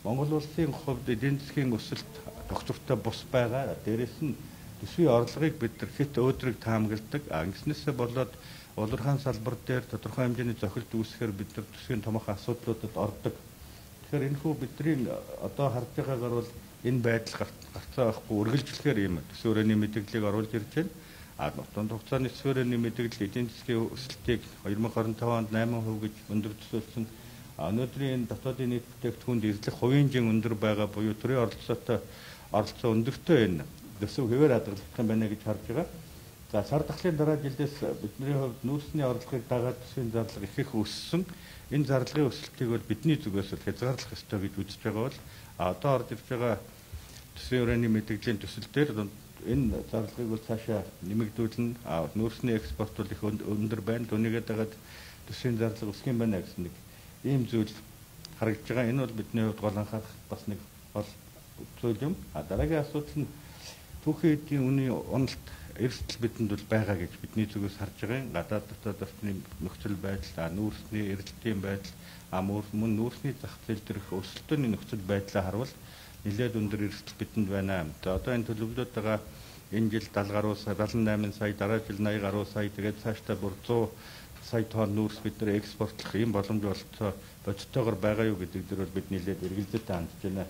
Монгол улсын хувьд эдийн засгийн өсөлт тогтвортой бус байгаа. Дээрээс нь төсвийн орлогыг бид нар хэд өөдрөг таамагладаг. Ингэснээсээ болоод улуурхаан салбар дээр тодорхой хэмжээний зохилт үүсгэхээр бид нар төсвийн томоохон асуудлуудад ордог. Тэгэхээр энэ хүү бидний одоо харж байгаагаар бол энэ байдал гарцаа авахгүй үргэлжлэхээр ийм төсвөрөний мэдээллийг оруулж ирж байна. Нутгийн хугацааны төсвөрөний мэдээлэл эдийн засгийн өсөлтийг 2025 онд 8% гэж өндөр төсөөлсөн. Өнөөдрийн дотоодын нийт бүтээгдэхүүнд эзлэх хувийн хэмжээ өндөр байгаа буюу төрийн оролцоо өндөртэй энэ төсөв хэвээр хадгалагдах юм байна гэж харж байгаа. За сар дахлын дараа жилдээс бидний хувьд нүүрсний орлогыг дагаад төсвийн зарлага их өссөн. Энэ зарлагын өсөлтийг бол бидний зүгээс бол хязгаарлах ёстой гэж үзэж байгаа бол одоо орж ирж байгаа төсвийн өрөөний мэдээллийн төсөл дээр энэ зарлагыг бол цаашаа нэмэгдүүлнэ. Нүүрсний экспорт бол их өндөр байна. Түүнийгээ дагаад төсвийн зарлага өсөх юм байна гэсэн нэг ийм зүйл харагдж байгаа. Энэ бол бидний хувьд гол анхаарах бас нэг гол зүйл юм. Дараагийн асуудал нь түүхийн эдийн үнийн уналт эрсдэл бидэнд бол байгаа гэж бидний зүгээс харж байгаа. Гадаад дотоод орчны нөхцөл байдал, нүүрсний эрэлтийн байдал, мөн нүүрсний зах зээл дээрх өсөлтөний нөхцөл байдлаа харвал нэлээд өндөр эрсдэл бидэнд байна. Одоо энэ төлөвлөлөд байгаа энэ жил 70 гаруй сая, 78 сая, дараа жил 80 гаруй сая, тэгээд цаашдаа бүр 100 сая тонн нүүрс бид нар экспортлох ийм боломж болцоо бодтойгоор байгаа юу гэдэг дээр бол бид нэлээд эргэлзээтэй хандж байна.